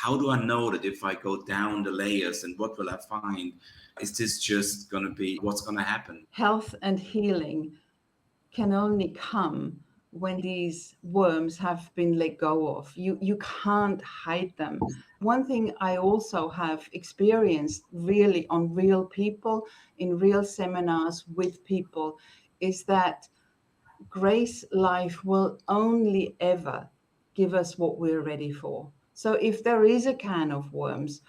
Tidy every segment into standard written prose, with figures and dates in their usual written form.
how do I know that if I go down the layers and what will I find? Is this just going to be what's going to happen? Health and healing can only come when these worms have been let go of. You can't hide them. One thing I also have experienced really on real people, in real seminars with people, is that grace life will only ever give us what we're ready for. So if there is a can of worms,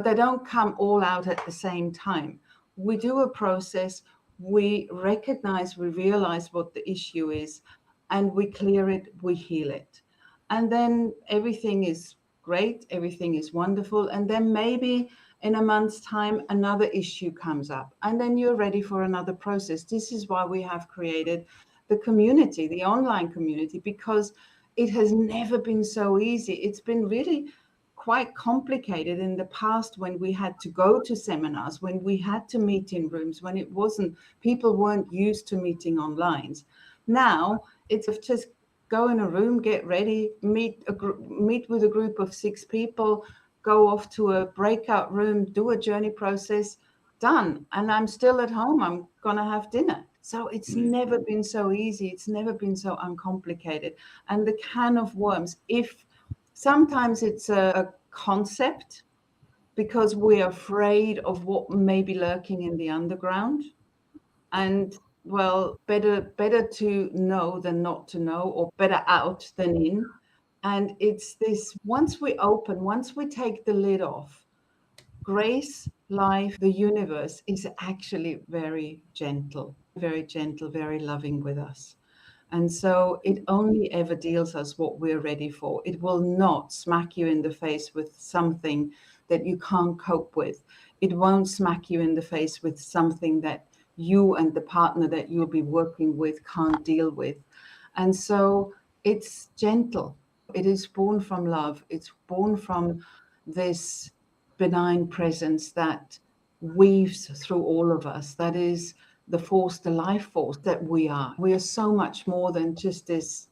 they don't come all out at the same time. We do a process, we recognize, we realize what the issue is, and we clear it, we heal it. And then everything is great, everything is wonderful. And then maybe in a month's time, another issue comes up, and then you're ready for another process. This is why we have created the community, the online community, because it has never been so easy. It's been really quite complicated in the past when we had to go to seminars, when we had to meet in rooms, when it wasn't, people weren't used to meeting online. Now it's just go in a room, get ready, meet with a group of 6 people, go off to a breakout room, do a journey process, done. And I'm still at home. I'm going to have dinner. So it's never been so easy. It's never been so uncomplicated. And the can of worms, if sometimes it's a concept because we're afraid of what may be lurking in the underground. And well, better to know than not to know, or better out than in. And it's this, once we take the lid off, grace, life, the universe is actually very gentle, very loving with us. And so it only ever deals us what we're ready for. It will not smack you in the face with something that you can't cope with. It won't smack you in the face with something that you and the partner that you'll be working with can't deal with. And so it's gentle. It is born from love. It's born from this benign presence that weaves through all of us. That is the force, the life force that we are. We are so much more than just this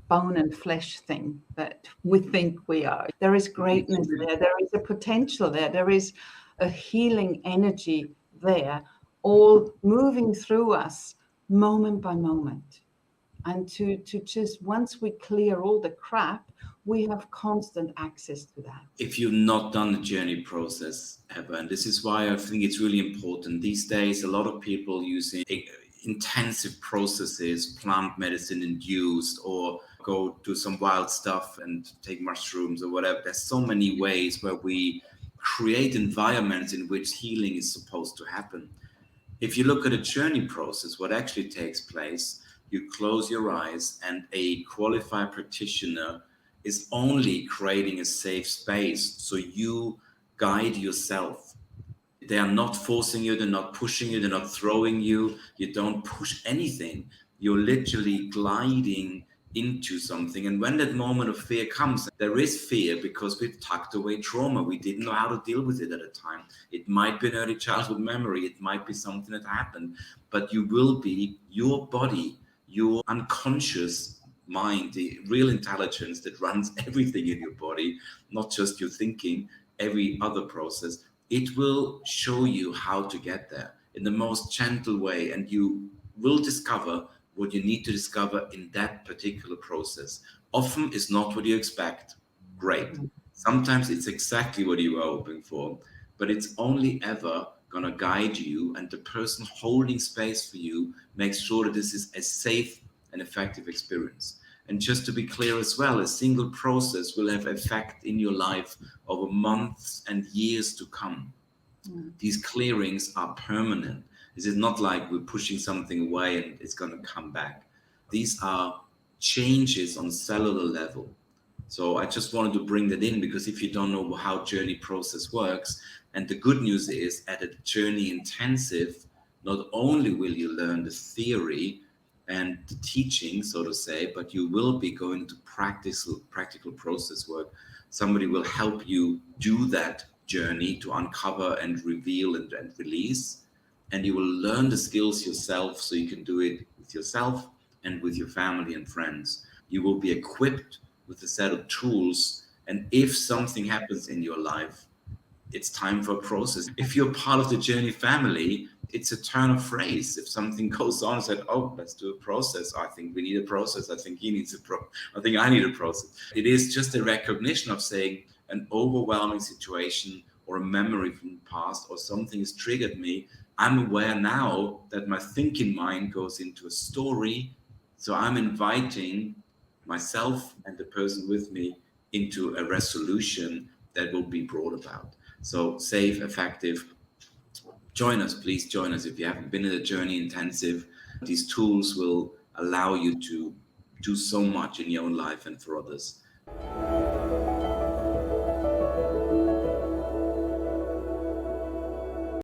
bone and flesh thing that we think we are. There is greatness there. There is a potential there. There is a healing energy there, all moving through us moment by moment. And to just, once we clear all the crap, we have constant access to that. If you've not done the journey process ever, and this is why I think it's really important these days, a lot of people using intensive processes, plant medicine induced, or go do some wild stuff and take mushrooms or whatever. There's so many ways where we create environments in which healing is supposed to happen. If you look at a journey process, what actually takes place, you close your eyes and a qualified practitioner is only creating a safe space so you guide yourself. They are not forcing you, they're not pushing you, they're not throwing you, you don't push anything. You're literally gliding into something. And when that moment of fear comes, there is fear because we've tucked away trauma. We didn't know how to deal with it at the time. It might be an early childhood memory, it might be something that happened, but you will be your body, your unconscious mind, the real intelligence that runs everything in your body, not just your thinking, every other process. It will show you how to get there in the most gentle way, and you will discover what you need to discover in that particular process. Often it's not what you expect. Great. Sometimes it's exactly what you were hoping for, but it's only ever going to guide you, and the person holding space for you makes sure that this is a safe and effective experience. And just to be clear as well, a single process will have effect in your life over months and years to come. These clearings are permanent. This is not like we're pushing something away and it's going to come back. These are changes on cellular level. So I just wanted to bring that in, because if you don't know how journey process works, and the good news is at a journey intensive, not only will you learn the theory and the teaching, so to say, but you will be going to practical process work. Somebody will help you do that journey to uncover and reveal and release. And you will learn the skills yourself so you can do it with yourself and with your family and friends. You will be equipped with a set of tools And if something happens in your life, it's time for a process. If you're part of the journey family, it's a turn of phrase. If something goes on, it's like, oh, let's do a process. I think we need a process. I think he needs I think I need a process. It is just a recognition of saying an overwhelming situation or a memory from the past or something has triggered me. I'm aware now that my thinking mind goes into a story. So I'm inviting myself and the person with me into a resolution that will be brought about. So safe, effective. Join us, please join us. If you haven't been in the journey intensive, these tools will allow you to do so much in your own life and for others.